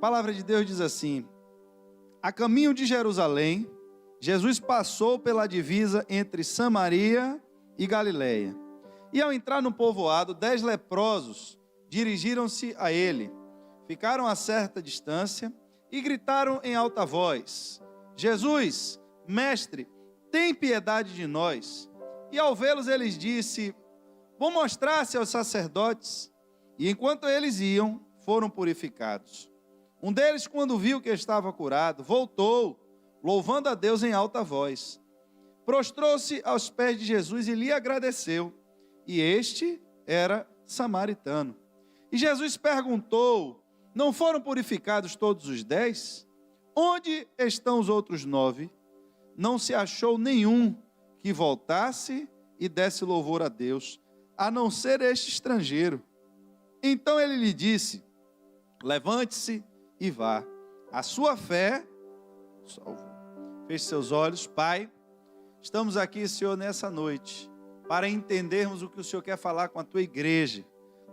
palavra de Deus diz assim: a caminho de Jerusalém, Jesus passou pela divisa entre Samaria e Galileia. E ao entrar no povoado, 10 leprosos dirigiram-se a ele, ficaram a certa distância e gritaram em alta voz: Jesus, mestre, tem piedade de nós. E ao vê-los, eles disse: vou mostrar-se aos sacerdotes. E enquanto eles iam, foram purificados. Um deles, quando viu que estava curado, voltou, louvando a Deus em alta voz. Prostrou-se aos pés de Jesus e lhe agradeceu. E este era samaritano. E Jesus perguntou: não foram purificados todos os 10? Onde estão os outros 9? Não se achou nenhum que voltasse e desse louvor a Deus, a não ser este estrangeiro. Então ele lhe disse: levante-se e vá, a sua fé salvou. Feche seus olhos. Pai, estamos aqui, Senhor, nessa noite, para entendermos o que o Senhor quer falar com a tua igreja.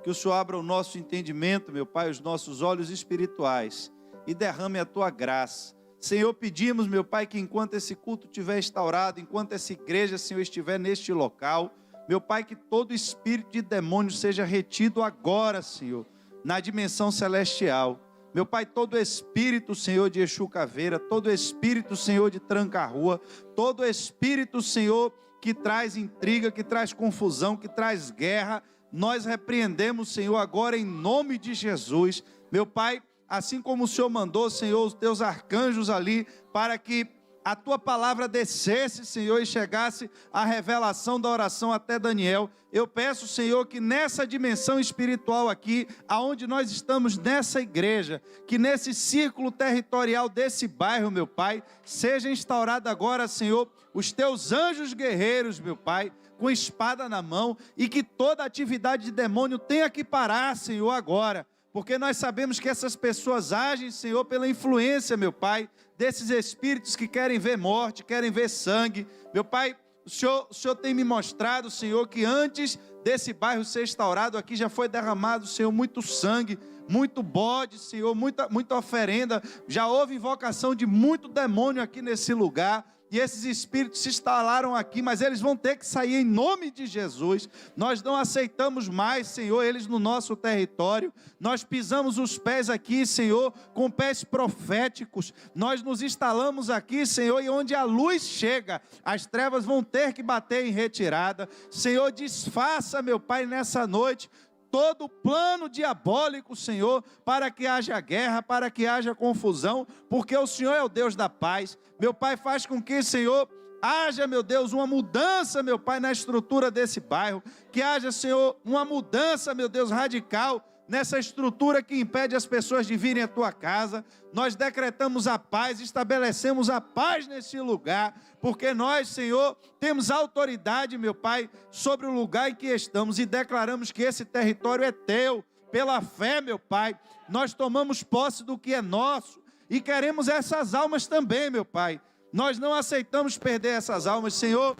Que o Senhor abra o nosso entendimento, meu Pai, os nossos olhos espirituais, e derrame a tua graça. Senhor, pedimos, meu Pai, que enquanto esse culto estiver instaurado, enquanto essa igreja, Senhor, estiver neste local, meu Pai, que todo espírito de demônio seja retido agora, Senhor, na dimensão celestial. Meu Pai, todo espírito, Senhor, de Exu Caveira, todo espírito, Senhor, de tranca-rua, todo espírito, Senhor, que traz intriga, que traz confusão, que traz guerra, nós repreendemos, Senhor, agora em nome de Jesus. Meu Pai, assim como o Senhor mandou, Senhor, os teus arcanjos ali, para que a tua palavra descesse, Senhor, e chegasse a revelação da oração até Daniel. Eu peço, Senhor, que nessa dimensão espiritual aqui, aonde nós estamos nessa igreja, que nesse círculo territorial desse bairro, meu Pai, seja instaurado agora, Senhor, os teus anjos guerreiros, meu Pai, com espada na mão, e que toda atividade de demônio tenha que parar, Senhor, agora. Porque nós sabemos que essas pessoas agem, Senhor, pela influência, meu Pai, desses espíritos que querem ver morte, querem ver sangue. Meu Pai, o Senhor tem me mostrado, Senhor, que antes desse bairro ser instaurado, aqui já foi derramado, Senhor, muito sangue, muito bode, Senhor, muita oferenda. Já houve invocação de muito demônio aqui nesse lugar. E esses espíritos se instalaram aqui, mas eles vão ter que sair em nome de Jesus. Nós não aceitamos mais, Senhor, eles no nosso território. Nós pisamos os pés aqui, Senhor, com pés proféticos. Nós nos instalamos aqui, Senhor, e onde a luz chega, as trevas vão ter que bater em retirada. Senhor, desfaça, meu Pai, nessa noite todo o plano diabólico, Senhor, para que haja guerra, para que haja confusão, porque o Senhor é o Deus da paz. Meu Pai, faz com que, Senhor, haja, meu Deus, uma mudança, meu Pai, na estrutura desse bairro, que haja, Senhor, uma mudança, meu Deus, radical, nessa estrutura que impede as pessoas de virem à tua casa. Nós decretamos a paz, estabelecemos a paz nesse lugar, porque nós, Senhor, temos autoridade, meu Pai, sobre o lugar em que estamos, e declaramos que esse território é teu. Pela fé, meu Pai, nós tomamos posse do que é nosso, e queremos essas almas também, meu Pai. Nós não aceitamos perder essas almas, Senhor.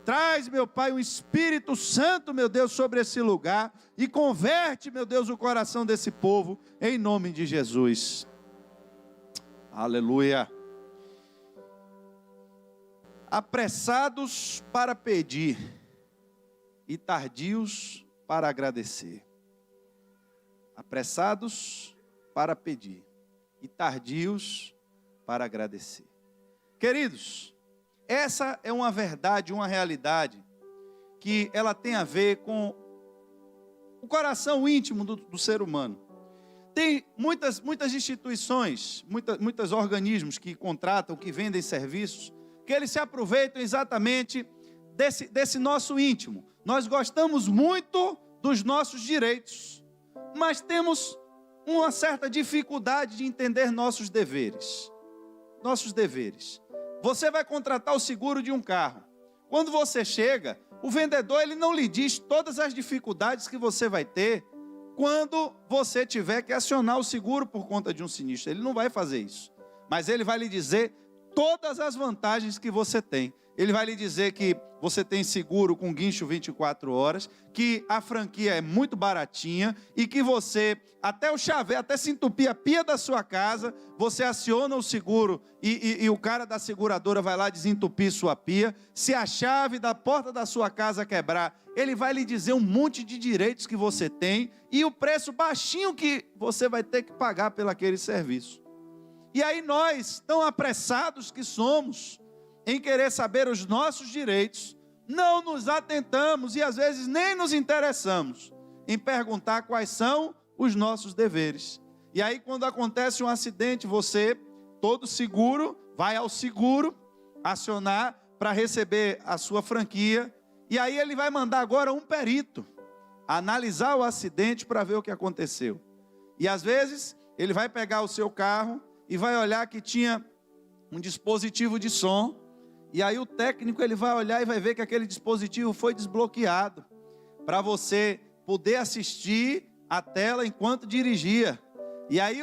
Traz, meu Pai, um Espírito Santo, meu Deus, sobre esse lugar, e converte, meu Deus, o coração desse povo, em nome de Jesus. Aleluia. Apressados para pedir e tardios para agradecer. Apressados para pedir e tardios para agradecer. Queridos, essa é uma verdade, uma realidade, que ela tem a ver com o coração íntimo do ser humano. Tem muitas instituições, muitos organismos que contratam, que vendem serviços, que eles se aproveitam exatamente desse nosso íntimo. Nós gostamos muito dos nossos direitos, mas temos uma certa dificuldade de entender nossos deveres. Nossos deveres. Você vai contratar o seguro de um carro. Quando você chega, o vendedor ele não lhe diz todas as dificuldades que você vai ter quando você tiver que acionar o seguro por conta de um sinistro. Ele não vai fazer isso. Mas ele vai lhe dizer todas as vantagens que você tem. ele vai lhe dizer que você tem seguro com guincho 24 horas, que a franquia é muito baratinha e que você, até o chaveiro, até se entupir a pia da sua casa, você aciona o seguro e o cara da seguradora vai lá desentupir sua pia. Se a chave da porta da sua casa quebrar, ele vai lhe dizer um monte de direitos que você tem e o preço baixinho que você vai ter que pagar pelo aquele serviço. E aí nós, tão apressados que somos em querer saber os nossos direitos, não nos atentamos e às vezes nem nos interessamos em perguntar quais são os nossos deveres. E aí quando acontece um acidente, você, todo seguro, vai ao seguro acionar para receber a sua franquia, e aí ele vai mandar agora um perito analisar o acidente para ver o que aconteceu. E às vezes ele vai pegar o seu carro e vai olhar que tinha um dispositivo de som, e aí o técnico ele vai olhar e vai ver que aquele dispositivo foi desbloqueado, para você poder assistir a tela enquanto dirigia. E aí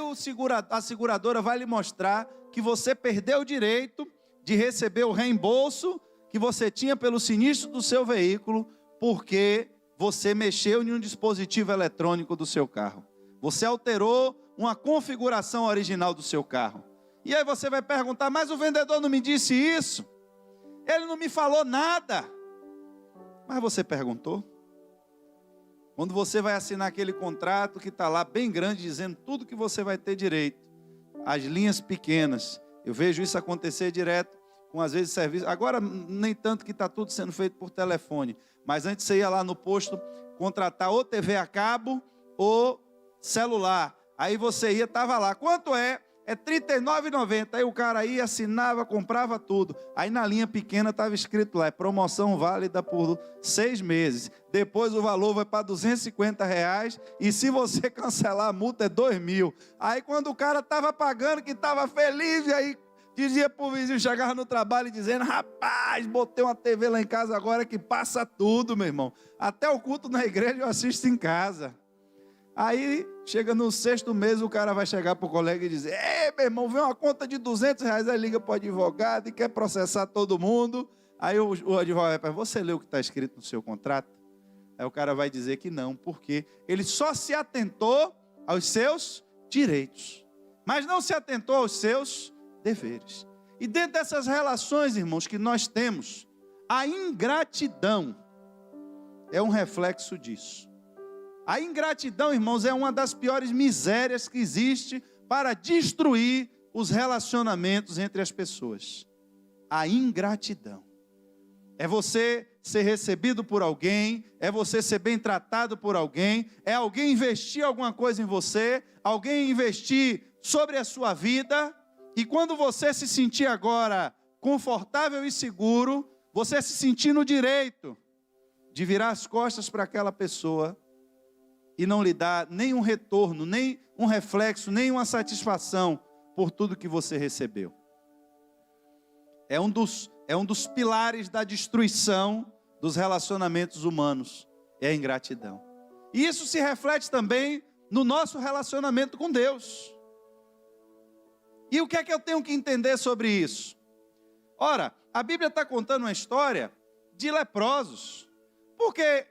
a seguradora vai lhe mostrar que você perdeu o direito de receber o reembolso que você tinha pelo sinistro do seu veículo, porque você mexeu em um dispositivo eletrônico do seu carro. Você alterou uma configuração original do seu carro. E aí você vai perguntar, mas o vendedor não me disse isso? Ele não me falou nada. Mas você perguntou? Quando você vai assinar aquele contrato que está lá bem grande, dizendo tudo que você vai ter direito, as linhas pequenas, eu vejo isso acontecer direto, com às vezes serviço, agora nem tanto que está tudo sendo feito por telefone, mas antes você ia lá no posto contratar ou TV a cabo ou celular, aí você ia, estava lá, quanto é? É R$ 39,90, aí o cara ia, assinava, comprava tudo, aí na linha pequena estava escrito lá, é promoção válida por 6 meses, depois o valor vai para R$ 250, e se você cancelar a multa é 2.000, aí quando o cara estava pagando, que estava feliz, e aí dizia para o vizinho, chegava no trabalho dizendo, rapaz, botei uma TV lá em casa agora que passa tudo, meu irmão, até o culto na igreja eu assisto em casa. Aí, chega no 6º mês, o cara vai chegar para o colega e dizer, meu irmão, vem uma conta de R$ 200, aí liga para o advogado e quer processar todo mundo. Aí o advogado vai perguntar, você leu o que está escrito no seu contrato? Aí o cara vai dizer que não, porque ele só se atentou aos seus direitos, mas não se atentou aos seus deveres. E dentro dessas relações, irmãos, que nós temos, a ingratidão é um reflexo disso. A ingratidão, irmãos, é uma das piores misérias que existe para destruir os relacionamentos entre as pessoas. A ingratidão. É você ser recebido por alguém, é você ser bem tratado por alguém, é alguém investir alguma coisa em você, alguém investir sobre a sua vida, e quando você se sentir agora confortável e seguro, você se sentir no direito de virar as costas para aquela pessoa e não lhe dar nenhum retorno, nem um reflexo, nem uma satisfação por tudo que você recebeu. É um dos pilares da destruição dos relacionamentos humanos, é a ingratidão. E isso se reflete também no nosso relacionamento com Deus. E o que é que eu tenho que entender sobre isso? Ora, a Bíblia está contando uma história de leprosos. Por que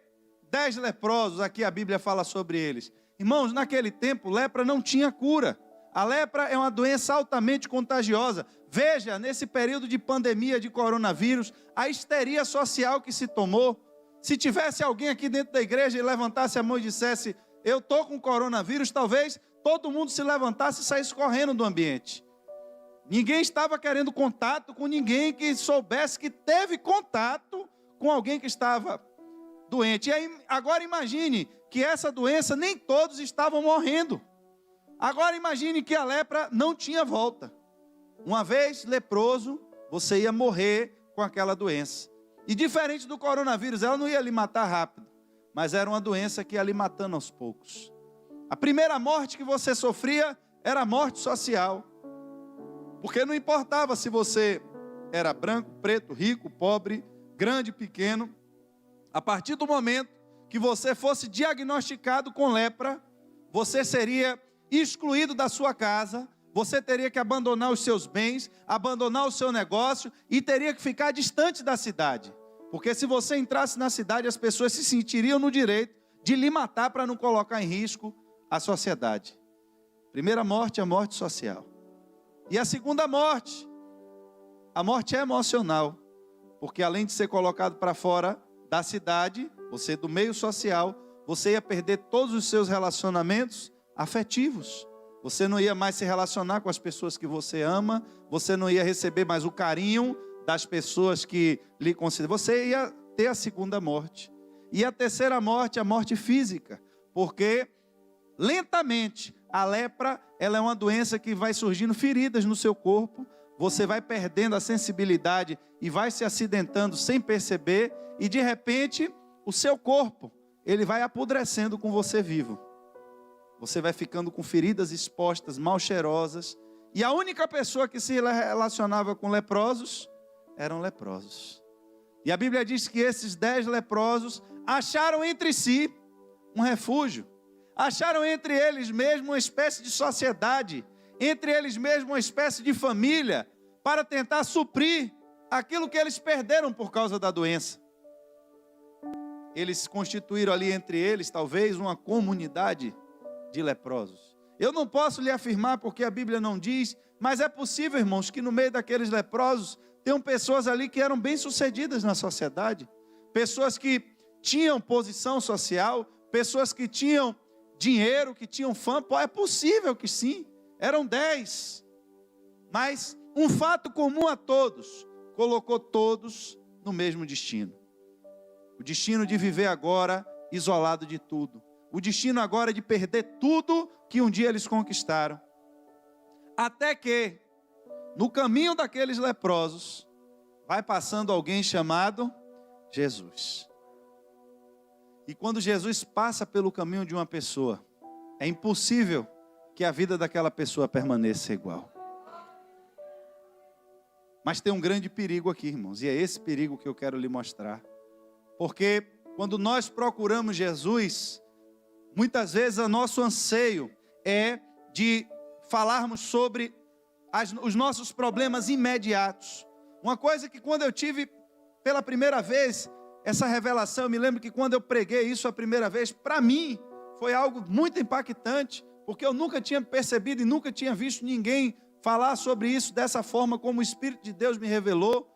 10 leprosos, aqui a Bíblia fala sobre eles? Irmãos, naquele tempo, lepra não tinha cura. A lepra é uma doença altamente contagiosa. Veja, nesse período de pandemia de coronavírus, a histeria social que se tomou. Se tivesse alguém aqui dentro da igreja e levantasse a mão e dissesse, eu estou com coronavírus, talvez todo mundo se levantasse e saísse correndo do ambiente. Ninguém estava querendo contato com ninguém que soubesse que teve contato com alguém que estava doente. E aí, agora imagine que essa doença nem todos estavam morrendo. Agora imagine que a lepra não tinha volta. Uma vez leproso, você ia morrer com aquela doença. E diferente do coronavírus, ela não ia lhe matar rápido, mas era uma doença que ia lhe matando aos poucos. A primeira morte que você sofria era a morte social. Porque não importava se você era branco, preto, rico, pobre, grande, pequeno. A partir do momento que você fosse diagnosticado com lepra, você seria excluído da sua casa, você teria que abandonar os seus bens, abandonar o seu negócio e teria que ficar distante da cidade. Porque se você entrasse na cidade, as pessoas se sentiriam no direito de lhe matar para não colocar em risco a sociedade. Primeira morte, a morte social. E a segunda morte, a morte é emocional. Porque além de ser colocado para fora da cidade, você do meio social, você ia perder todos os seus relacionamentos afetivos. Você não ia mais se relacionar com as pessoas que você ama, você não ia receber mais o carinho das pessoas que lhe consideram. Você ia ter a segunda morte. E a terceira morte, a morte física, porque lentamente a lepra, ela é uma doença que vai surgindo feridas no seu corpo, você vai perdendo a sensibilidade e vai se acidentando sem perceber, e de repente o seu corpo, ele vai apodrecendo com você vivo. Você vai ficando com feridas expostas, mal cheirosas, e a única pessoa que se relacionava com leprosos eram leprosos. E a Bíblia diz que esses 10 leprosos acharam entre si um refúgio, acharam entre eles mesmos uma espécie de sociedade, entre eles mesmos uma espécie de família, para tentar suprir aquilo que eles perderam por causa da doença. Eles constituíram ali entre eles, talvez, uma comunidade de leprosos. Eu não posso lhe afirmar porque a Bíblia não diz, mas é possível, irmãos, que no meio daqueles leprosos tenham pessoas ali que eram bem-sucedidas na sociedade, pessoas que tinham posição social, pessoas que tinham dinheiro, que tinham fama. É possível que sim, eram 10, mas um fato comum a todos colocou todos no mesmo destino. O destino de viver agora isolado de tudo. O destino agora de perder tudo que um dia eles conquistaram. Até que, no caminho daqueles leprosos, vai passando alguém chamado Jesus. E quando Jesus passa pelo caminho de uma pessoa, é impossível que a vida daquela pessoa permaneça igual. Mas tem um grande perigo aqui, irmãos, e é esse perigo que eu quero lhe mostrar. Porque quando nós procuramos Jesus, muitas vezes o nosso anseio é de falarmos sobre os nossos problemas imediatos. Uma coisa que quando eu tive pela primeira vez essa revelação, eu me lembro que quando eu preguei isso a primeira vez, para mim foi algo muito impactante, porque eu nunca tinha percebido e nunca tinha visto ninguém falar sobre isso dessa forma como o Espírito de Deus me revelou.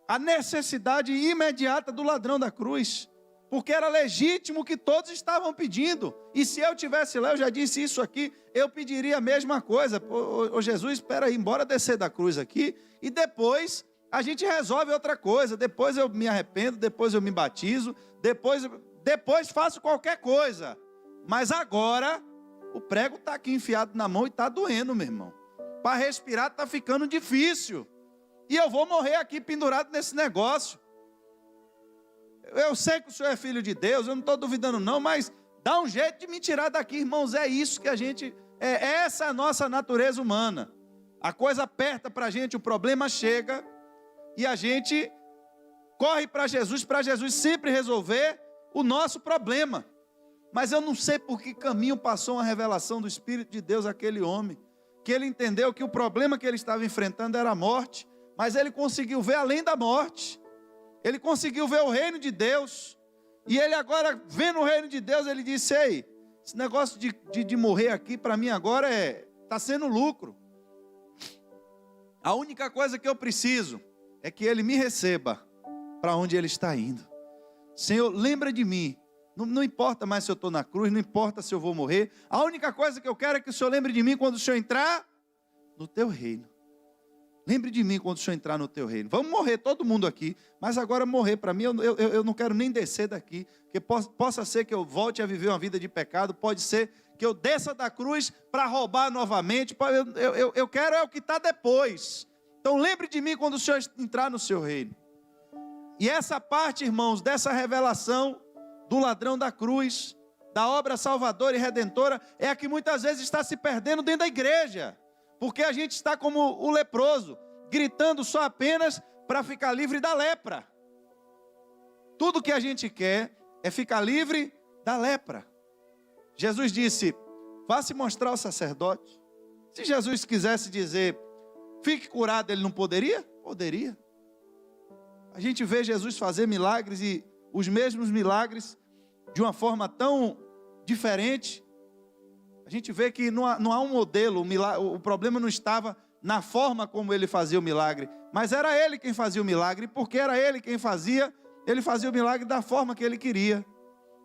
A necessidade imediata do ladrão da cruz, porque era legítimo que todos estavam pedindo, e se eu tivesse lá, eu já disse isso aqui, eu pediria a mesma coisa. Ô Jesus, espera aí, bora descer da cruz aqui, e depois a gente resolve outra coisa, depois eu me arrependo, depois eu me batizo, depois faço qualquer coisa, mas agora o prego está aqui enfiado na mão e está doendo, meu irmão, para respirar está ficando difícil, e eu vou morrer aqui pendurado nesse negócio. Eu sei que o Senhor é filho de Deus, eu não estou duvidando não, mas dá um jeito de me tirar daqui, irmãos. É isso que a gente, essa é a nossa natureza humana. A coisa aperta para a gente, o problema chega, e a gente corre para Jesus sempre resolver o nosso problema. Mas eu não sei por que caminho passou uma revelação do Espírito de Deus àquele homem, que ele entendeu que o problema que ele estava enfrentando era a morte, mas ele conseguiu ver além da morte. Ele conseguiu ver o reino de Deus. E ele agora, vendo o reino de Deus, ele disse: ei, esse negócio de morrer aqui, para mim agora está sendo lucro. A única coisa que eu preciso é que ele me receba para onde ele está indo. Senhor, lembra de mim. Não importa mais se eu estou na cruz, não importa se eu vou morrer. A única coisa que eu quero é que o Senhor lembre de mim quando o Senhor entrar no teu reino. Lembre de mim quando o Senhor entrar no teu reino. Vamos morrer todo mundo aqui, mas agora morrer para mim, eu não quero nem descer daqui, porque possa ser que eu volte a viver uma vida de pecado, pode ser que eu desça da cruz para roubar novamente, eu quero o que está depois. Então lembre de mim quando o Senhor entrar no seu reino. E essa parte, irmãos, dessa revelação do ladrão da cruz, da obra salvadora e redentora, é a que muitas vezes está se perdendo dentro da igreja. Porque a gente está como o leproso, gritando só apenas para ficar livre da lepra. Tudo que a gente quer é ficar livre da lepra. Jesus disse: vá se mostrar ao sacerdote. Se Jesus quisesse dizer, fique curado, ele não poderia? Poderia. A gente vê Jesus fazer milagres e os mesmos milagres de uma forma tão diferente. A gente vê que não há um modelo, o problema não estava na forma como ele fazia o milagre, mas era ele quem fazia o milagre, porque era ele quem fazia, ele fazia o milagre da forma que ele queria.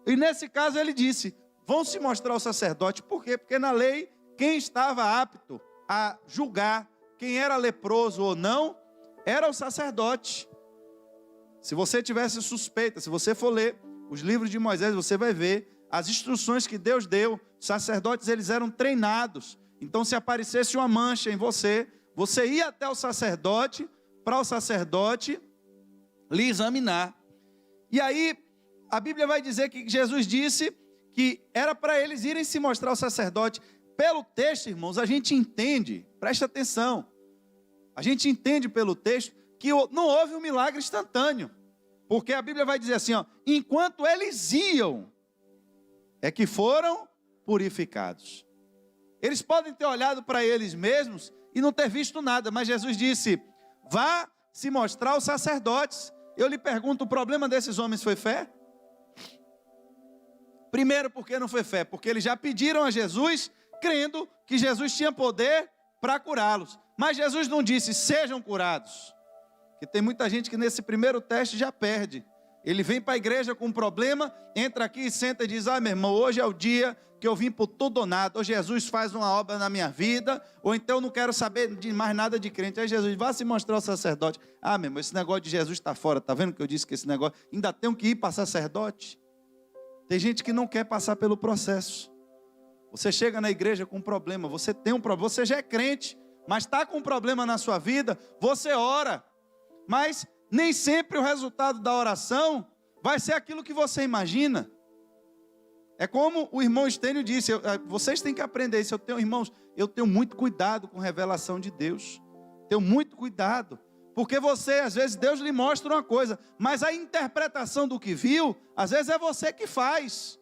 E nesse caso ele disse, vão se mostrar ao sacerdote. Por quê? Porque na lei, quem estava apto a julgar quem era leproso ou não, era o sacerdote. Se você tivesse suspeita, se você for ler os livros de Moisés, você vai ver as instruções que Deus deu. Os sacerdotes, eles eram treinados. Então, se aparecesse uma mancha em você, você ia até o sacerdote, para o sacerdote lhe examinar. E aí, a Bíblia vai dizer que Jesus disse que era para eles irem se mostrar ao sacerdote. Pelo texto, irmãos, a gente entende, preste atenção, a gente entende pelo texto que não houve um milagre instantâneo. Porque a Bíblia vai dizer assim, ó, enquanto eles iam, é que foram purificados. Eles podem ter olhado para eles mesmos e não ter visto nada, mas Jesus disse, vá se mostrar aos sacerdotes. Eu lhe pergunto, o problema desses homens foi fé? Primeiro, porque não foi fé? Porque eles já pediram a Jesus, crendo que Jesus tinha poder para curá-los. Mas Jesus não disse, sejam curados. Porque tem muita gente que nesse primeiro teste já perde. Ele vem para a igreja com um problema, entra aqui e senta e diz, meu irmão, hoje é o dia que eu vim por tudo ou nada. Ou Jesus faz uma obra na minha vida, ou então eu não quero saber de mais nada de crente. Aí Jesus, vá se mostrar ao sacerdote. Meu irmão, esse negócio de Jesus está fora. Está vendo que eu disse que esse negócio, ainda tenho que ir para sacerdote? Tem gente que não quer passar pelo processo. Você chega na igreja com um problema, você tem um problema, você já é crente, mas está com um problema na sua vida, você ora. Mas nem sempre o resultado da oração vai ser aquilo que você imagina. É como o irmão Estênio disse, vocês têm que aprender isso. Irmãos, eu tenho muito cuidado com revelação de Deus. Tenho muito cuidado. Porque você, às vezes, Deus lhe mostra uma coisa, mas a interpretação do que viu, às vezes é você que faz.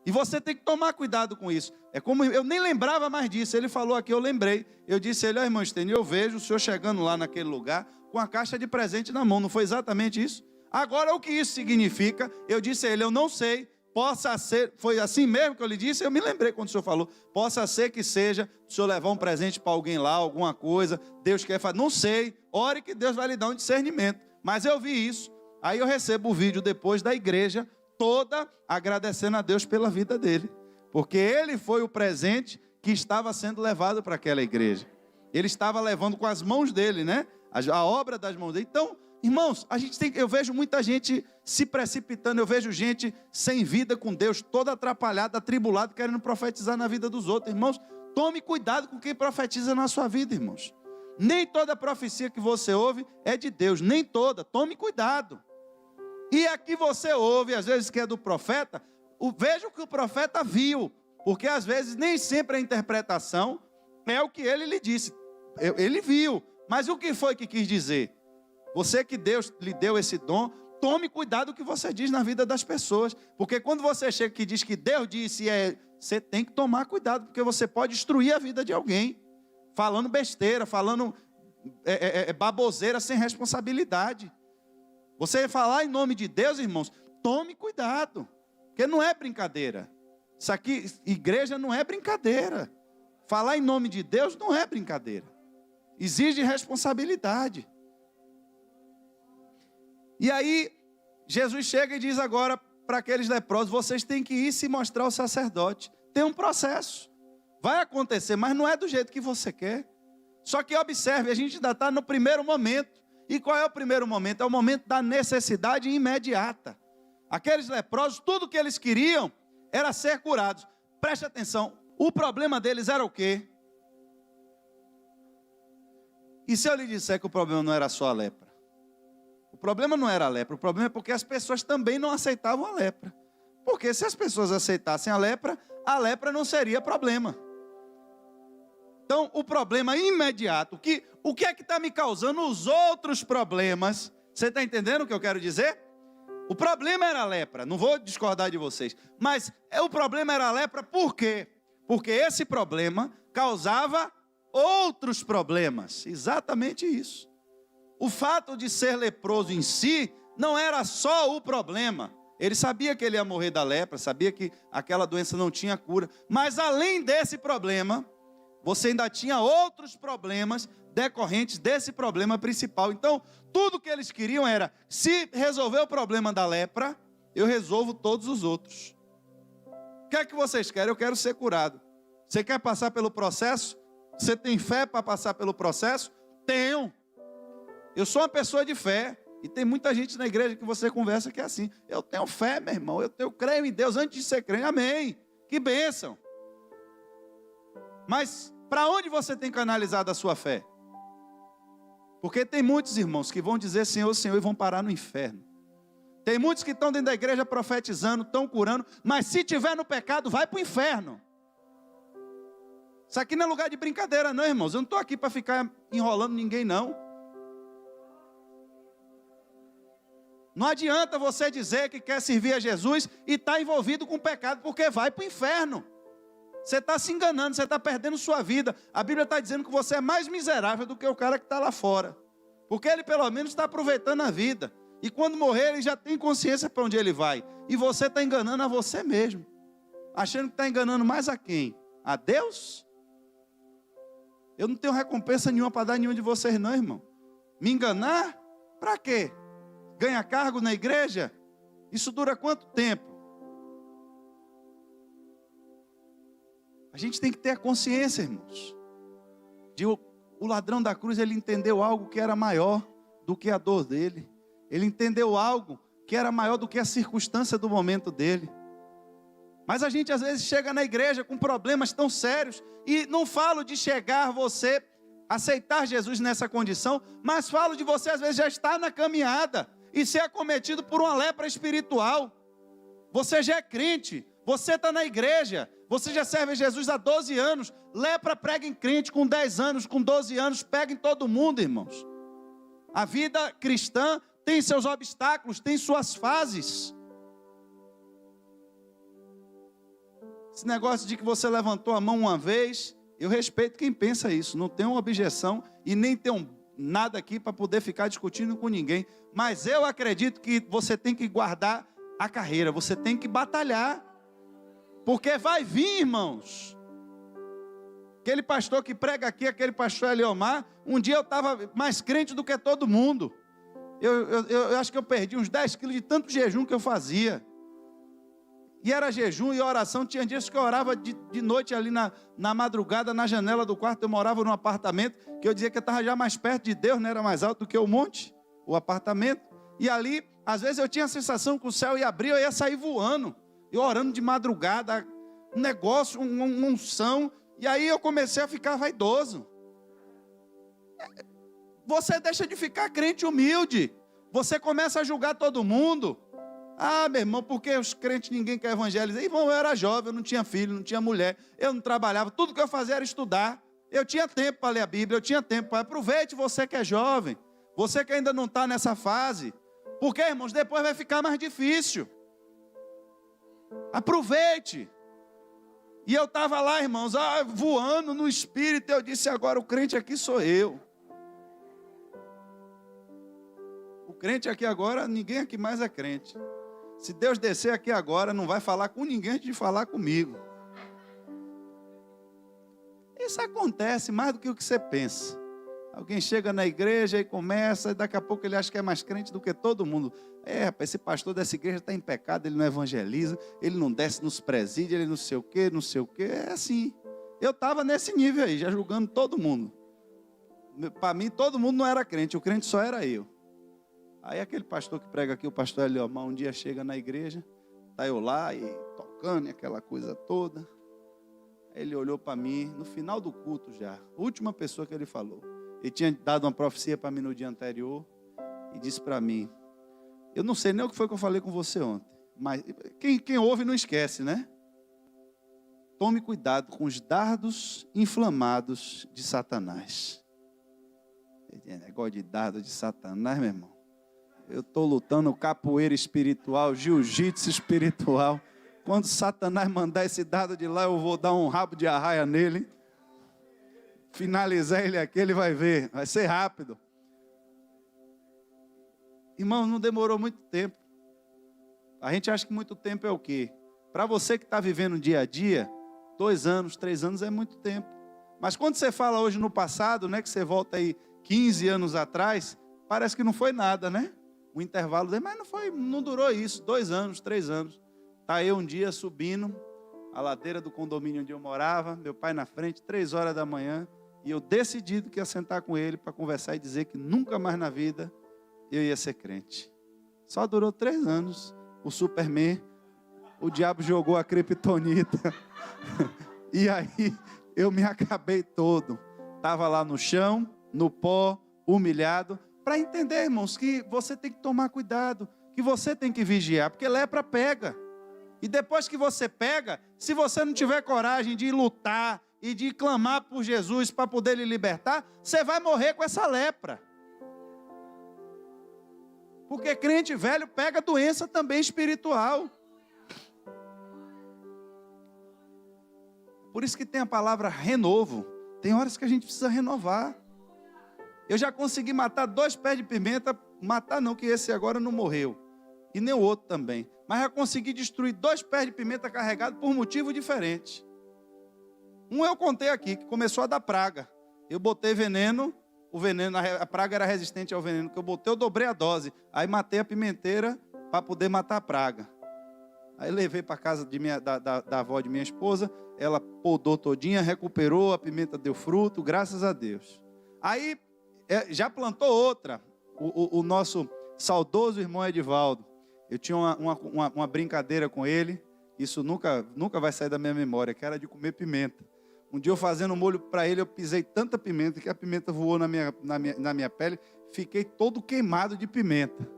E você tem que tomar cuidado com isso. É como, eu nem lembrava mais disso. Ele falou aqui, eu lembrei. Eu disse a ele, irmão Estênio, eu vejo o senhor chegando lá naquele lugar com a caixa de presente na mão. Não foi exatamente isso? Agora, o que isso significa? Eu disse a ele, eu não sei. Possa ser, foi assim mesmo que eu lhe disse? Eu me lembrei quando o senhor falou. Possa ser que seja, o senhor levar um presente para alguém lá, alguma coisa. Deus quer fazer, não sei. Ore que Deus vai lhe dar um discernimento. Mas eu vi isso. Aí eu recebo o vídeo depois da igreja toda agradecendo a Deus pela vida dele. Porque ele foi o presente que estava sendo levado para aquela igreja. Ele estava levando com as mãos dele, né? A obra das mãos dele. Então, irmãos, eu vejo muita gente se precipitando, eu vejo gente sem vida com Deus, toda atrapalhada, atribulada, querendo profetizar na vida dos outros. Irmãos, tome cuidado com quem profetiza na sua vida, irmãos. Nem toda profecia que você ouve é de Deus, nem toda, tome cuidado. E aqui você ouve, às vezes que é do profeta, veja o que o profeta viu, porque às vezes nem sempre a interpretação é o que ele lhe disse. Ele viu, mas o que foi que quis dizer? Você que Deus lhe deu esse dom, tome cuidado com o que você diz na vida das pessoas. Porque quando você chega e diz que Deus disse, você tem que tomar cuidado, porque você pode destruir a vida de alguém. Falando besteira, falando baboseira sem responsabilidade. Você falar em nome de Deus, irmãos, tome cuidado. Porque não é brincadeira. Isso aqui, igreja não é brincadeira. Falar em nome de Deus não é brincadeira. Exige responsabilidade. E aí, Jesus chega e diz agora para aqueles leprosos, vocês têm que ir se mostrar ao sacerdote. Tem um processo. Vai acontecer, mas não é do jeito que você quer. Só que observe, a gente ainda está no primeiro momento. E qual é o primeiro momento? É o momento da necessidade imediata. Aqueles leprosos, tudo que eles queriam era ser curados. Preste atenção, o problema deles era o quê? E se eu lhe disser que o problema não era só a lepra? O problema não era a lepra, o problema é porque as pessoas também não aceitavam a lepra. Porque se as pessoas aceitassem a lepra não seria problema. Então, o problema imediato, o que é que está me causando os outros problemas? Você está entendendo o que eu quero dizer? O problema era a lepra, não vou discordar de vocês. Mas o problema era a lepra por quê? Porque esse problema causava outros problemas. Exatamente isso. O fato de ser leproso em si não era só o problema. Ele sabia que ele ia morrer da lepra, sabia que aquela doença não tinha cura. Mas além desse problema, você ainda tinha outros problemas decorrentes desse problema principal. Então, tudo que eles queriam era, se resolver o problema da lepra, eu resolvo todos os outros. O que é que vocês querem? Eu quero ser curado. Você quer passar pelo processo? Você tem fé para passar pelo processo? Tenho. Eu sou uma pessoa de fé. E tem muita gente na igreja que você conversa que é assim. Eu tenho fé, meu irmão. Eu creio em Deus antes de ser crente. Amém. Que bênção. Mas para onde você tem canalizado a sua fé? Porque tem muitos irmãos que vão dizer Senhor, Senhor e vão parar no inferno. Tem muitos que estão dentro da igreja profetizando, estão curando, mas se tiver no pecado, vai para o inferno. Isso aqui não é lugar de brincadeira não, irmãos. Eu não estou aqui para ficar enrolando ninguém não. Não adianta você dizer que quer servir a Jesus e está envolvido com o pecado, porque vai para o inferno. Você está se enganando, você está perdendo sua vida. A Bíblia está dizendo que você é mais miserável do que o cara que está lá fora. Porque ele pelo menos está aproveitando a vida. E quando morrer ele já tem consciência para onde ele vai. E você está enganando a você mesmo. Achando que está enganando mais a quem? A Deus? Eu não tenho recompensa nenhuma para dar a nenhum de vocês não, irmão. Me enganar? Para quê? Ganha cargo na igreja? Isso dura quanto tempo? A gente tem que ter a consciência, irmãos. O ladrão da cruz, ele entendeu algo que era maior do que a dor dele. Ele entendeu algo que era maior do que a circunstância do momento dele. Mas a gente às vezes chega na igreja com problemas tão sérios. E não falo de chegar você, aceitar Jesus nessa condição. Mas falo de você às vezes já estar na caminhada. E ser acometido por uma lepra espiritual. Você já é crente. Você está na igreja. Você já serve a Jesus há 12 anos. Lepra prega em crente com 10 anos, com 12 anos. Pega em todo mundo, irmãos. A vida cristã tem seus obstáculos, tem suas fases. Esse negócio de que você levantou a mão uma vez, eu respeito quem pensa isso. Não tenho uma objeção e nem tenho nada aqui para poder ficar discutindo com ninguém. Mas eu acredito que você tem que guardar a carreira. Você tem que batalhar. Porque vai vir, irmãos. Aquele pastor que prega aqui, aquele pastor Eliomar, um dia eu estava mais crente do que todo mundo. Eu acho que eu perdi uns 10 quilos de tanto jejum que eu fazia. E era jejum e oração. Tinha dias que eu orava de noite ali na madrugada, na janela do quarto. Eu morava num apartamento que eu dizia que eu estava já mais perto de Deus, né? Era mais alto do que o monte, o apartamento. E ali, às vezes eu tinha a sensação que o céu ia abrir, eu ia sair voando. Eu orando de madrugada, um negócio, uma unção. E aí eu comecei a ficar vaidoso. Você deixa de ficar crente humilde. Você começa a julgar todo mundo. Ah, meu irmão, porque os crentes ninguém quer evangelizar. Irmão, eu era jovem, eu não tinha filho, não tinha mulher. Eu não trabalhava, tudo que eu fazia era estudar. Eu tinha tempo para ler a Bíblia, eu tinha tempo para... Aproveite você que é jovem. Você que ainda não está nessa fase. Porque, irmãos, depois vai ficar mais difícil. Aproveite. E eu estava lá, irmãos, voando no Espírito. Eu disse, agora o crente aqui sou eu. O crente aqui agora, ninguém aqui mais é crente. Se Deus descer aqui agora, não vai falar com ninguém antes de falar comigo. Isso acontece mais do que o que você pensa. Alguém chega na igreja e começa, e daqui a pouco ele acha que é mais crente do que todo mundo. Rapaz, esse pastor dessa igreja está em pecado, ele não evangeliza, ele não desce nos presídios, ele não sei o quê, não sei o quê. É assim. Eu estava nesse nível aí, já julgando todo mundo. Para mim, todo mundo não era crente, o crente só era eu. Aí aquele pastor que prega aqui, o pastor Eliomar, um dia chega na igreja, está eu lá e tocando e aquela coisa toda. Aí ele olhou para mim, no final do culto já, a última pessoa que ele falou. Ele tinha dado uma profecia para mim no dia anterior e disse para mim, eu não sei nem o que foi que eu falei com você ontem, mas quem ouve não esquece, né? Tome cuidado com os dardos inflamados de Satanás. Negócio de dardo de Satanás, meu irmão. Eu estou lutando capoeira espiritual, jiu-jitsu espiritual. Quando Satanás mandar esse dardo de lá, eu vou dar um rabo de arraia nele. finalizar ele aqui, ele vai ver. Vai ser rápido. Irmão, não demorou muito tempo. A gente acha que muito tempo é o quê? Para você que está vivendo dia a dia, 2 anos, 3 anos é muito tempo. Mas quando você fala hoje no passado, né, que você volta aí 15 anos atrás, parece que não foi nada, né? O intervalo dele, mas não durou isso, 2 anos, 3 anos. Tá eu um dia subindo a ladeira do condomínio onde eu morava, meu pai na frente, 3 horas da manhã, e eu decidido que ia sentar com ele para conversar e dizer que nunca mais na vida eu ia ser crente. Só durou 3 anos. O Superman, o diabo jogou a criptonita. E aí eu me acabei todo. Estava lá no chão, no pó, humilhado. Para entender, irmãos, que você tem que tomar cuidado, que você tem que vigiar, porque lepra pega. E depois que você pega, se você não tiver coragem de lutar e de clamar por Jesus para poder lhe libertar, você vai morrer com essa lepra. Porque crente velho pega doença também espiritual. Por isso que tem a palavra renovo. Tem horas que a gente precisa renovar. Eu já consegui matar 2 pés de pimenta. Matar não, que esse agora não morreu. E nem o outro também. Mas já consegui destruir 2 pés de pimenta carregados por motivo diferente. Um eu contei aqui, que começou a dar praga. Eu botei veneno. O veneno, a praga era resistente ao veneno que eu botei, eu dobrei a dose. Aí matei a pimenteira para poder matar a praga. Aí levei para casa da avó de minha esposa, ela podou todinha, recuperou, a pimenta deu fruto, graças a Deus. Aí já plantou outra, o nosso saudoso irmão Edivaldo. Eu tinha uma brincadeira com ele, isso nunca vai sair da minha memória, que era de comer pimenta. Um dia eu fazendo molho para ele, eu pisei tanta pimenta que a pimenta voou na minha pele. Fiquei todo queimado de pimenta.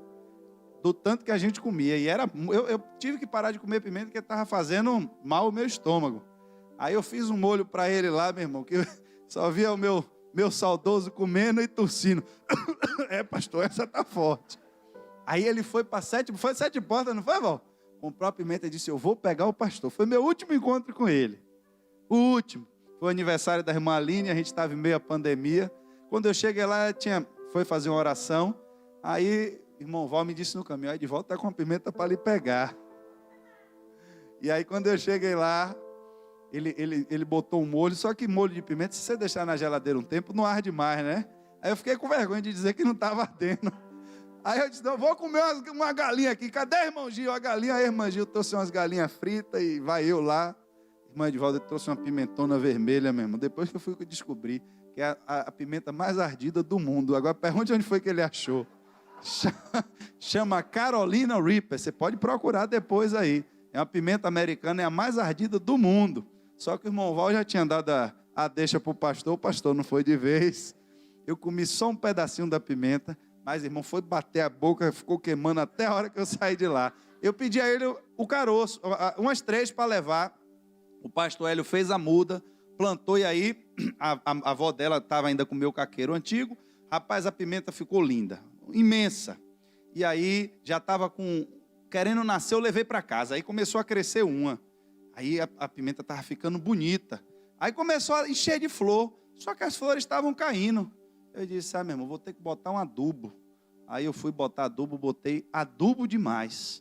Do tanto que a gente comia. E eu tive que parar de comer pimenta porque estava fazendo mal ao meu estômago. Aí eu fiz um molho para ele lá, meu irmão, que eu só via o meu saudoso comendo e tossindo. Pastor, essa tá forte. Aí ele foi para 7 portas, não foi, Val? Comprou a pimenta e disse, eu vou pegar o pastor. Foi meu último encontro com ele. O último. Foi o aniversário da irmã Aline, a gente estava em meio à pandemia. Quando eu cheguei lá, foi fazer uma oração. Aí, irmão Val me disse no caminho, aí de volta está com a pimenta para lhe pegar. E aí, quando eu cheguei lá, ele botou um molho, só que molho de pimenta, se você deixar na geladeira um tempo, não arde mais, né? Aí eu fiquei com vergonha de dizer que não estava ardendo. Aí eu disse, não, vou comer uma galinha aqui. Cadê, irmão Gil? A galinha, aí, irmã Gil trouxe umas galinhas fritas e vai eu lá. Irmã Edivaldo trouxe uma pimentona vermelha mesmo. Depois que eu fui descobrir que é a pimenta mais ardida do mundo. Agora pergunte onde foi que ele achou. Chama Carolina Reaper. Você pode procurar depois aí. É uma pimenta americana, é a mais ardida do mundo. Só que o irmão Val já tinha dado a deixa para o pastor não foi de vez. Eu comi só um pedacinho da pimenta, mas irmão, foi bater a boca, ficou queimando até a hora que eu saí de lá. Eu pedi a ele o caroço, umas 3 para levar. O pastor Hélio fez a muda, plantou e aí a avó dela estava ainda com o meu caqueiro antigo. Rapaz, a pimenta ficou linda, imensa. E aí já estava querendo nascer, eu levei para casa. Aí começou a crescer uma. Aí a pimenta estava ficando bonita. Aí começou a encher de flor, só que as flores estavam caindo. Eu disse, meu irmão, vou ter que botar um adubo. Aí eu fui botar adubo, botei adubo demais.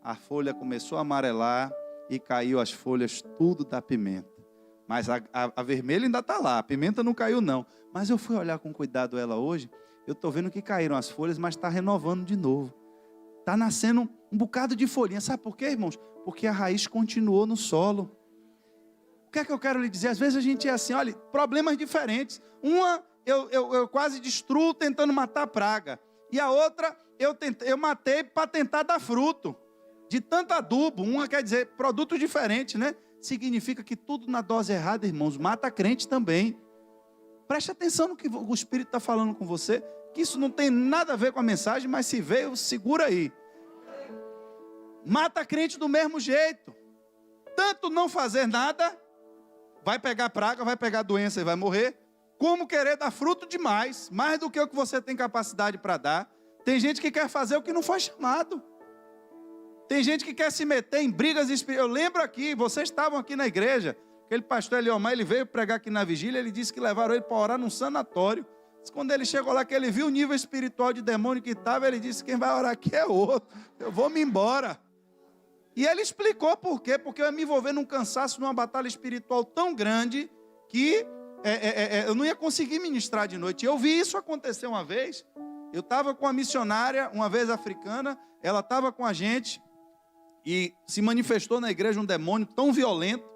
A folha começou a amarelar. E caiu as folhas tudo da pimenta. Mas a vermelha ainda está lá, a pimenta não caiu não. Mas eu fui olhar com cuidado ela hoje, eu estou vendo que caíram as folhas, mas está renovando de novo. Está nascendo um bocado de folhinha. Sabe por quê, irmãos? Porque a raiz continuou no solo. O que é que eu quero lhe dizer? Às vezes a gente é assim, olha, problemas diferentes. Uma, eu quase destruo tentando matar a praga. E a outra, eu matei para tentar dar fruto. De tanto adubo, uma quer dizer produtos diferentes, né? Significa que tudo na dose errada, irmãos, mata crente também. Preste atenção no que o Espírito está falando com você, que isso não tem nada a ver com a mensagem, mas se veio, segura aí. Mata crente do mesmo jeito. Tanto não fazer nada, vai pegar praga, vai pegar doença e vai morrer, como querer dar fruto demais, mais do que o que você tem capacidade para dar. Tem gente que quer fazer o que não foi chamado. Tem gente que quer se meter em brigas espirituais. Eu lembro aqui, vocês estavam aqui na igreja, Aquele pastor Eliomar, ele veio pregar aqui na vigília, ele disse que levaram ele para orar num sanatório. Quando ele chegou lá, que ele viu o nível espiritual de demônio que estava, ele disse, quem vai orar aqui é outro, eu vou me embora. E ele explicou por quê, porque eu ia me envolver num cansaço, numa batalha espiritual tão grande, que eu não ia conseguir ministrar de noite. Eu vi isso acontecer uma vez. Eu estava com uma missionária, uma vez africana, ela estava com a gente, e se manifestou na igreja um demônio tão violento.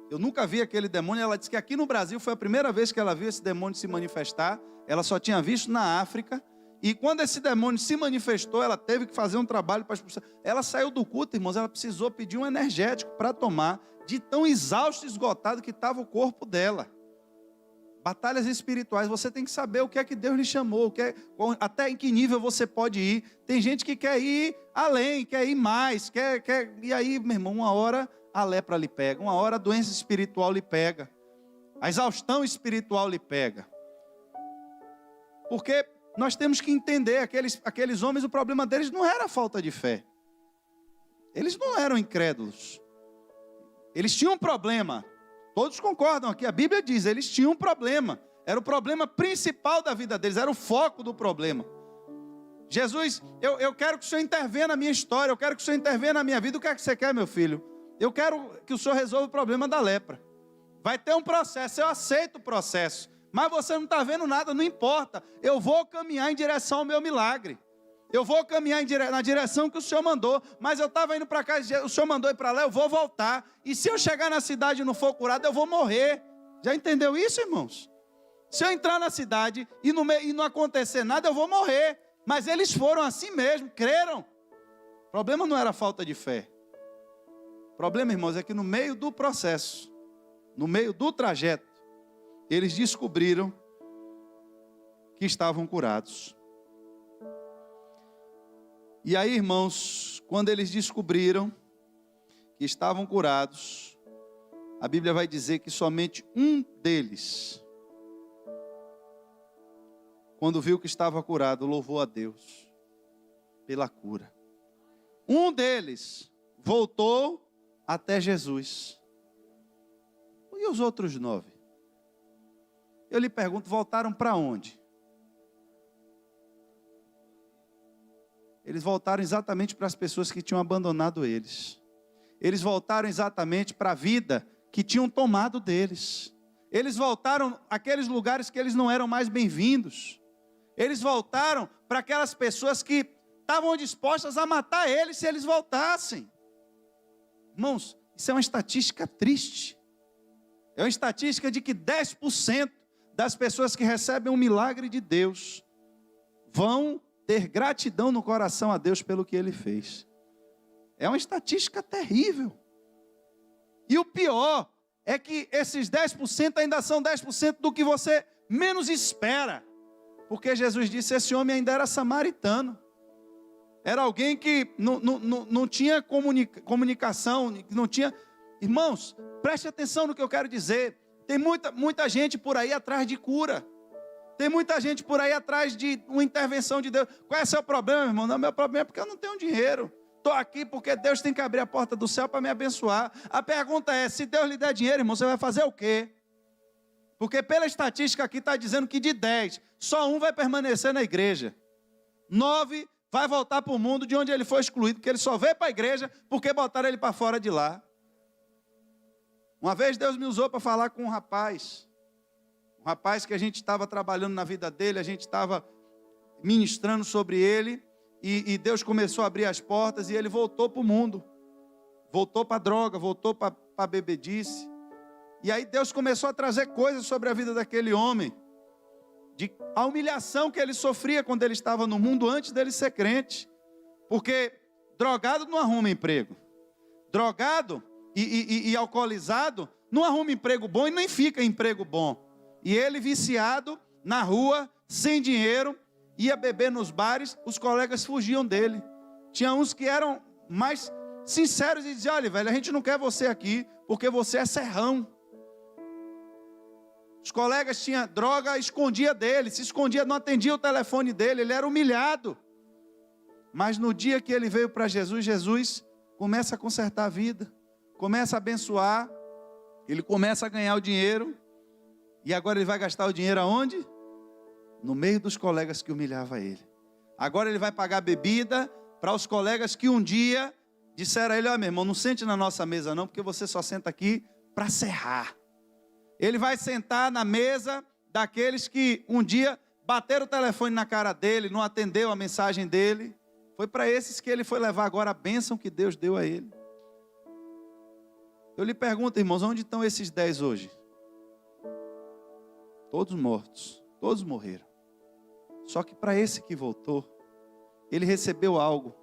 Eu nunca vi aquele demônio. Ela disse que aqui no Brasil foi a primeira vez que ela viu esse demônio se manifestar. Ela só tinha visto na África. E quando esse demônio se manifestou, ela teve que fazer um trabalho para expulsar. Ela saiu do culto, irmãos, ela precisou pedir um energético para tomar, de tão exausto e esgotado que estava o corpo dela. Batalhas espirituais, você tem que saber o que é que Deus lhe chamou, até em que nível você pode ir. Tem gente que quer ir além, quer ir mais, e aí, meu irmão, uma hora a lepra lhe pega, uma hora a doença espiritual lhe pega, a exaustão espiritual lhe pega. Porque nós temos que entender, aqueles homens, o problema deles não era a falta de fé. Eles não eram incrédulos. Eles tinham um problema. Todos concordam aqui, a Bíblia diz, eles tinham um problema. Era o problema principal da vida deles, era o foco do problema. Jesus, eu quero que o Senhor intervenha na minha história, eu quero que o Senhor intervenha na minha vida. O que é que você quer, meu filho? Eu quero que o Senhor resolva o problema da lepra. Vai ter um processo, eu aceito o processo. Mas você não está vendo nada, não importa. Eu vou caminhar em direção ao meu milagre. Eu vou caminhar na direção que o Senhor mandou. Mas eu estava indo para cá, o Senhor mandou ir para lá, eu vou voltar. E se eu chegar na cidade e não for curado, eu vou morrer. Já entendeu isso, irmãos? Se eu entrar na cidade e não acontecer nada, eu vou morrer. Mas eles foram assim mesmo, creram. O problema não era a falta de fé. O problema, irmãos, é que no meio do processo, no meio do trajeto, eles descobriram que estavam curados. E aí, irmãos, quando eles descobriram que estavam curados, a Bíblia vai dizer que somente um deles, quando viu que estava curado, louvou a Deus pela cura. Um deles voltou até Jesus. E os outros 9? Eu lhe pergunto, voltaram para onde? Eles voltaram exatamente para as pessoas que tinham abandonado eles. Eles voltaram exatamente para a vida que tinham tomado deles. Eles voltaram àqueles lugares que eles não eram mais bem-vindos. Eles voltaram para aquelas pessoas que estavam dispostas a matar eles se eles voltassem. Irmãos, isso é uma estatística triste. É uma estatística de que 10% das pessoas que recebem um milagre de Deus vão ter gratidão no coração a Deus pelo que Ele fez. É uma estatística terrível. E o pior é que esses 10% ainda são 10% do que você menos espera. Porque Jesus disse, esse homem ainda era samaritano. Era alguém que não tinha comunicação, não tinha... Irmãos, preste atenção no que eu quero dizer. Tem muita gente por aí atrás de cura. Tem muita gente por aí atrás de uma intervenção de Deus. Qual é o seu problema, irmão? Não, meu problema é porque eu não tenho dinheiro. Estou aqui porque Deus tem que abrir a porta do céu para me abençoar. A pergunta é, se Deus lhe der dinheiro, irmão, você vai fazer o quê? Porque pela estatística aqui está dizendo que de 10, só um vai permanecer na igreja. 9 vai voltar para o mundo de onde ele foi excluído, porque ele só veio para a igreja porque botaram ele para fora de lá. Uma vez Deus me usou para falar com um rapaz que a gente estava trabalhando na vida dele, a gente estava ministrando sobre ele, e Deus começou a abrir as portas, e ele voltou para o mundo, voltou para a droga, voltou para a bebedice, e aí Deus começou a trazer coisas sobre a vida daquele homem, a humilhação que ele sofria quando ele estava no mundo antes dele ser crente, porque drogado não arruma emprego, drogado e alcoolizado não arruma emprego bom e nem fica em emprego bom. E ele viciado na rua, sem dinheiro, ia beber nos bares, os colegas fugiam dele. Tinha uns que eram mais sinceros e diziam, olha velho, a gente não quer você aqui, porque você é serrão. Os colegas tinham droga, escondia dele, se escondia, não atendia o telefone dele, ele era humilhado. Mas no dia que ele veio para Jesus, Jesus começa a consertar a vida, começa a abençoar. Ele começa a ganhar o dinheiro. E agora ele vai gastar o dinheiro aonde? No meio dos colegas que humilhavam ele. Agora ele vai pagar bebida para os colegas que um dia disseram a ele: ó, meu irmão, não sente na nossa mesa não, porque você só senta aqui para serrar. Ele vai sentar na mesa daqueles que um dia bateram o telefone na cara dele, não atendeu a mensagem dele. Foi para esses que ele foi levar agora a bênção que Deus deu a ele. Eu lhe pergunto, irmãos, onde estão esses 10 hoje? Todos mortos, todos morreram. Só que para esse que voltou, ele recebeu algo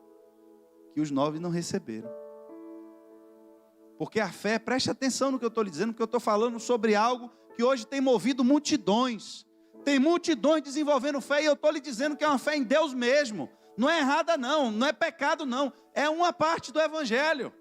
que os 9 não receberam. Porque a fé, preste atenção no que eu estou lhe dizendo, porque eu estou falando sobre algo que hoje tem movido multidões. Tem multidões desenvolvendo fé, e eu estou lhe dizendo que é uma fé em Deus mesmo. Não é errada não, não é pecado não. É uma parte do evangelho.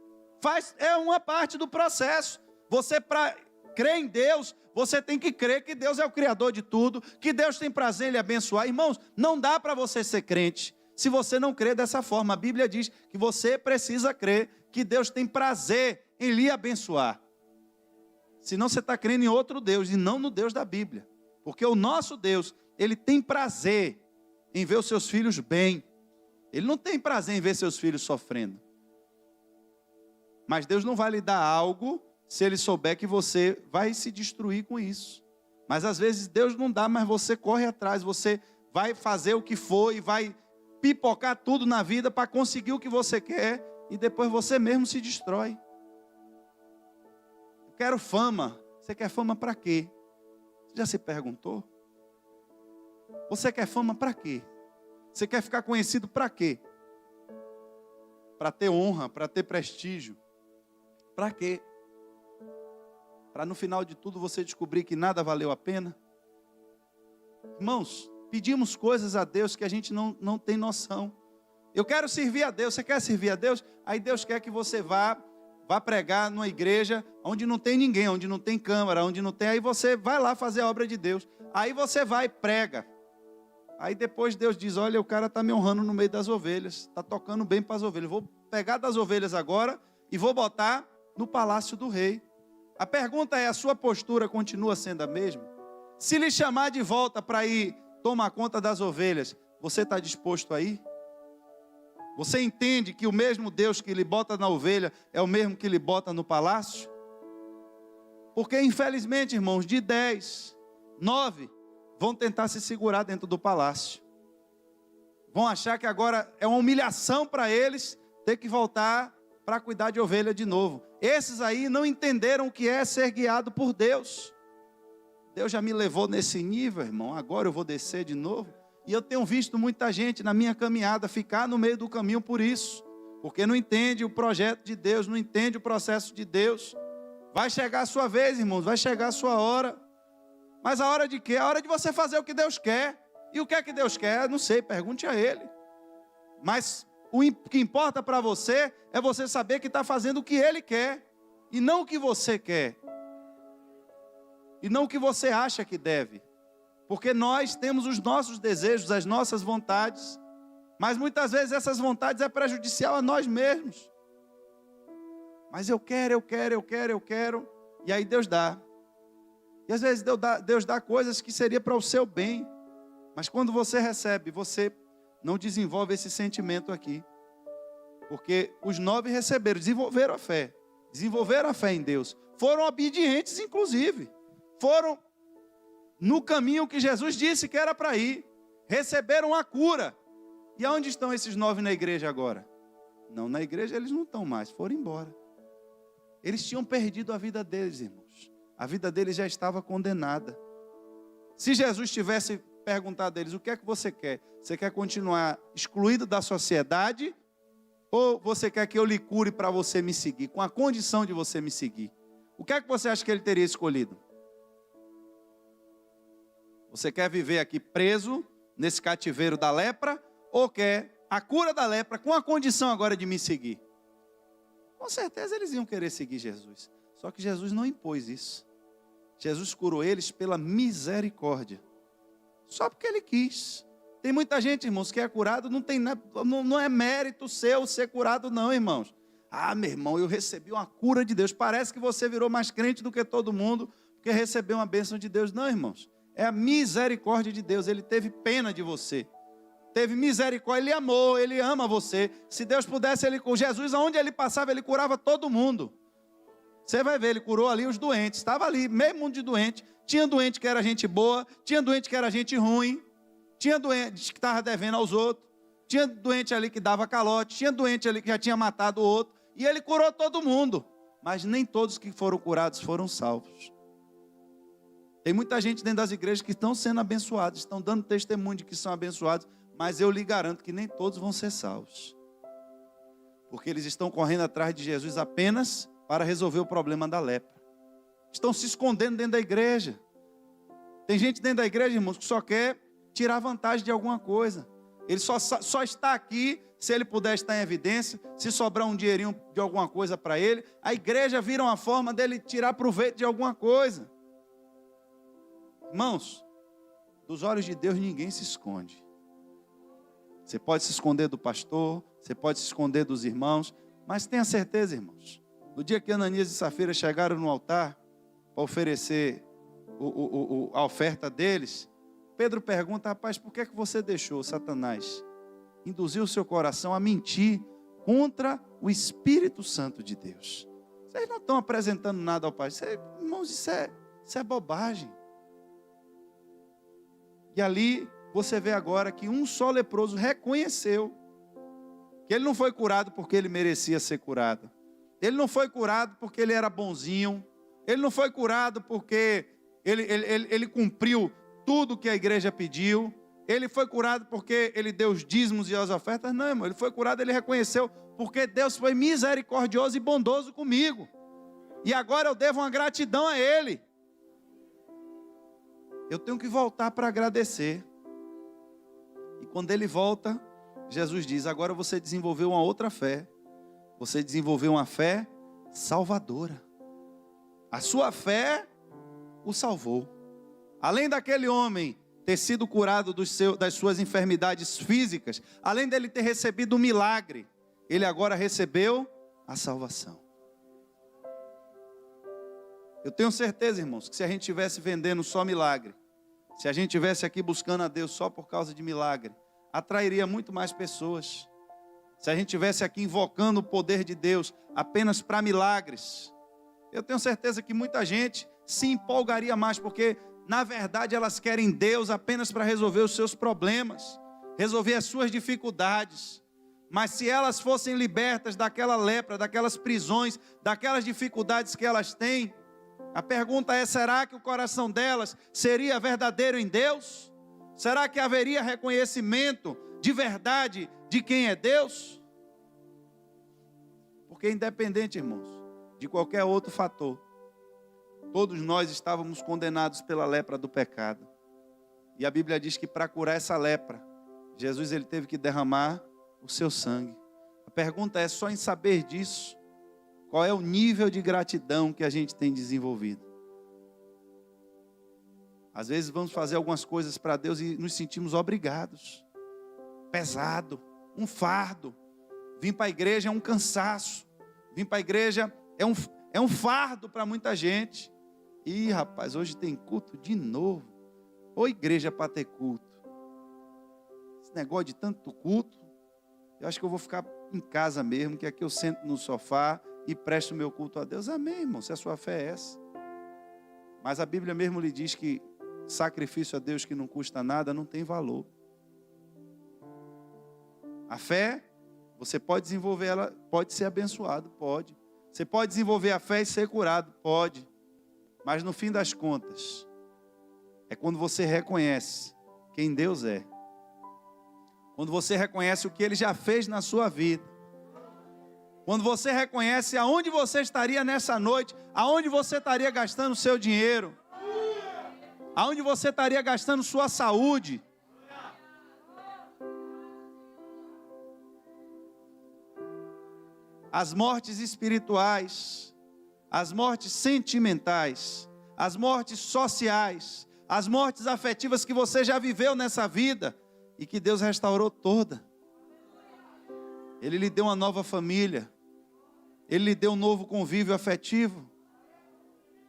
É uma parte do processo. Você, para crer em Deus, você tem que crer que Deus é o Criador de tudo, que Deus tem prazer em lhe abençoar. Irmãos, não dá para você ser crente se você não crer dessa forma. A Bíblia diz que você precisa crer que Deus tem prazer em lhe abençoar. Senão você está crendo em outro Deus e não no Deus da Bíblia. Porque o nosso Deus, Ele tem prazer em ver os seus filhos bem. Ele não tem prazer em ver seus filhos sofrendo. Mas Deus não vai lhe dar algo se Ele souber que você vai se destruir com isso. Mas às vezes Deus não dá, mas você corre atrás, você vai fazer o que for e vai pipocar tudo na vida para conseguir o que você quer e depois você mesmo se destrói. Eu quero fama. Você quer fama para quê? Você já se perguntou? Você quer fama para quê? Você quer ficar conhecido para quê? Para ter honra, para ter prestígio. Para quê? Para no final de tudo você descobrir que nada valeu a pena? Irmãos, pedimos coisas a Deus que a gente não tem noção. Eu quero servir a Deus. Você quer servir a Deus? Aí Deus quer que você vá pregar numa igreja onde não tem ninguém, onde não tem câmara, onde não tem. Aí você vai lá fazer a obra de Deus. Aí você vai e prega. Aí depois Deus diz: olha, o cara está me honrando no meio das ovelhas, está tocando bem para as ovelhas. Vou pegar das ovelhas agora e vou botar no palácio do rei. A pergunta é: a sua postura continua sendo a mesma? Se lhe chamar de volta para ir tomar conta das ovelhas, você está disposto a ir? Você entende que o mesmo Deus que lhe bota na ovelha é o mesmo que lhe bota no palácio? Porque infelizmente, irmãos, de 10, 9 vão tentar se segurar dentro do palácio. Vão achar que agora é uma humilhação para eles ter que voltar para cuidar de ovelha de novo. Esses aí não entenderam o que é ser guiado por Deus. Deus já me levou nesse nível, irmão, agora eu vou descer de novo. E eu tenho visto muita gente na minha caminhada ficar no meio do caminho por isso. Porque não entende o projeto de Deus, não entende o processo de Deus. Vai chegar a sua vez, irmãos, vai chegar a sua hora. Mas a hora de quê? A hora de você fazer o que Deus quer. E o que é que Deus quer? Não sei, pergunte a Ele. Mas o que importa para você é você saber que está fazendo o que Ele quer. E não o que você quer. E não o que você acha que deve. Porque nós temos os nossos desejos, as nossas vontades. Mas muitas vezes essas vontades é prejudicial a nós mesmos. Mas eu quero. E aí Deus dá. E às vezes Deus dá coisas que seria para o seu bem. Mas quando você recebe, você não desenvolve esse sentimento aqui. Porque os 9 receberam, desenvolveram a fé. Desenvolveram a fé em Deus. Foram obedientes, inclusive. Foram no caminho que Jesus disse que era para ir. Receberam a cura. E aonde estão esses 9 na igreja agora? Não, na igreja eles não estão mais, foram embora. Eles tinham perdido a vida deles, irmãos. A vida deles já estava condenada. Se Jesus tivesse perguntado a eles: o que é que você quer? Você quer continuar excluído da sociedade? Ou você quer que eu lhe cure para você me seguir? Com a condição de você me seguir. O que é que você acha que ele teria escolhido? Você quer viver aqui preso, nesse cativeiro da lepra? Ou quer a cura da lepra com a condição agora de me seguir? Com certeza eles iam querer seguir Jesus. Só que Jesus não impôs isso. Jesus curou eles pela misericórdia. Só porque Ele quis. Tem muita gente, irmãos, que é curado, não é mérito seu ser curado não, irmãos. Ah, meu irmão, eu recebi uma cura de Deus. Parece que você virou mais crente do que todo mundo, porque recebeu uma bênção de Deus. Não, irmãos. É a misericórdia de Deus. Ele teve pena de você. Teve misericórdia, Ele amou, Ele ama você. Se Deus pudesse, Jesus, aonde Ele passava, Ele curava todo mundo. Você vai ver, Ele curou ali os doentes. Estava ali, meio mundo de doente. Tinha doente que era gente boa, tinha doente que era gente ruim, tinha doente que estava devendo aos outros, tinha doente ali que dava calote, tinha doente ali que já tinha matado o outro. E Ele curou todo mundo. Mas nem todos que foram curados foram salvos. Tem muita gente dentro das igrejas que estão sendo abençoados, estão dando testemunho de que são abençoados, mas eu lhe garanto que nem todos vão ser salvos. Porque eles estão correndo atrás de Jesus apenas para resolver o problema da lepra. Estão se escondendo dentro da igreja. Tem gente dentro da igreja, irmãos, que só quer tirar vantagem de alguma coisa. Ele só está aqui se ele puder estar em evidência, se sobrar um dinheirinho de alguma coisa para ele. A igreja vira uma forma dele tirar proveito de alguma coisa. Irmãos, dos olhos de Deus ninguém se esconde. Você pode se esconder do pastor, você pode se esconder dos irmãos, mas tenha certeza, irmãos, no dia que Ananias e Safira chegaram no altar para oferecer a oferta deles, Pedro pergunta: rapaz, por que você deixou Satanás induzir o seu coração a mentir contra o Espírito Santo de Deus? Vocês não estão apresentando nada ao Pai. Irmãos, isso é bobagem. E ali você vê agora que um só leproso reconheceu que ele não foi curado porque ele merecia ser curado. Ele não foi curado porque ele era bonzinho. Ele não foi curado porque ele cumpriu tudo que a igreja pediu. Ele foi curado porque ele deu os dízimos e as ofertas. Não, irmão, ele foi curado, ele reconheceu, porque Deus foi misericordioso e bondoso comigo. E agora eu devo uma gratidão a Ele. Eu tenho que voltar para agradecer. E quando ele volta, Jesus diz: agora você desenvolveu uma outra fé. Você desenvolveu uma fé salvadora. A sua fé o salvou. Além daquele homem ter sido curado das suas enfermidades físicas, além dele ter recebido um milagre, ele agora recebeu a salvação. Eu tenho certeza, irmãos, que se a gente estivesse vendendo só milagre, se a gente estivesse aqui buscando a Deus só por causa de milagre, atrairia muito mais pessoas. Se a gente estivesse aqui invocando o poder de Deus apenas para milagres, eu tenho certeza que muita gente se empolgaria mais, porque na verdade elas querem Deus apenas para resolver os seus problemas, resolver as suas dificuldades. Mas se elas fossem libertas daquela lepra, daquelas prisões, daquelas dificuldades que elas têm, a pergunta é: será que o coração delas seria verdadeiro em Deus? Será que haveria reconhecimento de verdade de quem é Deus? Porque independente, irmãos, de qualquer outro fator, todos nós estávamos condenados pela lepra do pecado. E a Bíblia diz que para curar essa lepra, Jesus ele teve que derramar o seu sangue. A pergunta é: só em saber disso, qual é o nível de gratidão que a gente tem desenvolvido? Às vezes vamos fazer algumas coisas para Deus e nos sentimos obrigados. Pesado, um fardo. Vir para a igreja é um cansaço. Vir para a igreja é um fardo para muita gente. Ih, rapaz, hoje tem culto de novo. Ô igreja para ter culto. Esse negócio de tanto culto, eu acho que eu vou ficar em casa mesmo, que aqui eu sento no sofá e presto o meu culto a Deus. Amém, irmão, se a sua fé é essa. Mas a Bíblia mesmo lhe diz que sacrifício a Deus que não custa nada não tem valor. A fé, você pode desenvolver ela, pode ser abençoado, pode. Você pode desenvolver a fé e ser curado, pode. Mas no fim das contas, é quando você reconhece quem Deus é. Quando você reconhece o que Ele já fez na sua vida. Quando você reconhece aonde você estaria nessa noite, aonde você estaria gastando o seu dinheiro, aonde você estaria gastando sua saúde. As mortes espirituais, as mortes sentimentais, as mortes sociais, as mortes afetivas que você já viveu nessa vida e que Deus restaurou toda. Ele lhe deu uma nova família. Ele lhe deu um novo convívio afetivo.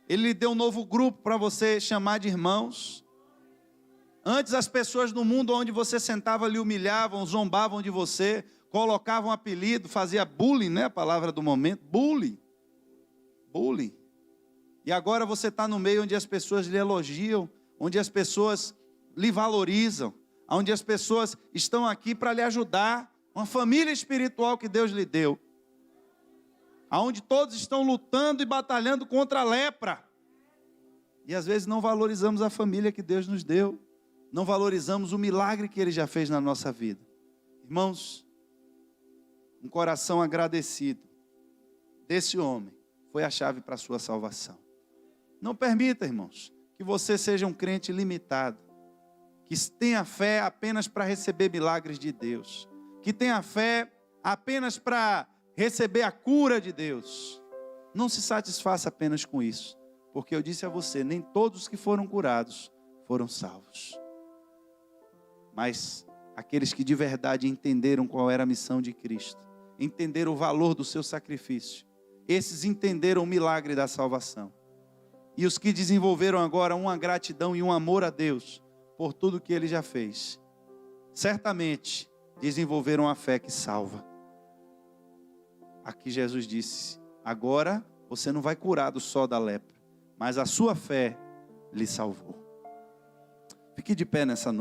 Ele lhe deu um novo grupo para você chamar de irmãos. Antes as pessoas no mundo onde você sentava lhe humilhavam, zombavam de você, colocavam apelido, fazia bullying, né? A palavra do momento, bullying. Bullying. E agora você está no meio onde as pessoas lhe elogiam, onde as pessoas lhe valorizam, onde as pessoas estão aqui para lhe ajudar, uma família espiritual que Deus lhe deu, onde todos estão lutando e batalhando contra a lepra, e às vezes não valorizamos a família que Deus nos deu, não valorizamos o milagre que Ele já fez na nossa vida. Irmãos, um coração agradecido desse homem foi a chave para a sua salvação. Não permita, irmãos, que você seja um crente limitado, que tenha fé apenas para receber milagres de Deus, que tenha fé apenas para receber a cura de Deus. Não se satisfaça apenas com isso, porque eu disse a você, nem todos que foram curados foram salvos. Mas aqueles que de verdade entenderam qual era a missão de Cristo, entenderam o valor do seu sacrifício, esses entenderam o milagre da salvação. E os que desenvolveram agora uma gratidão e um amor a Deus por tudo que Ele já fez, certamente desenvolveram a fé que salva. Aqui Jesus disse, agora você não vai curado só da lepra, mas a sua fé lhe salvou. Fique de pé nessa noite.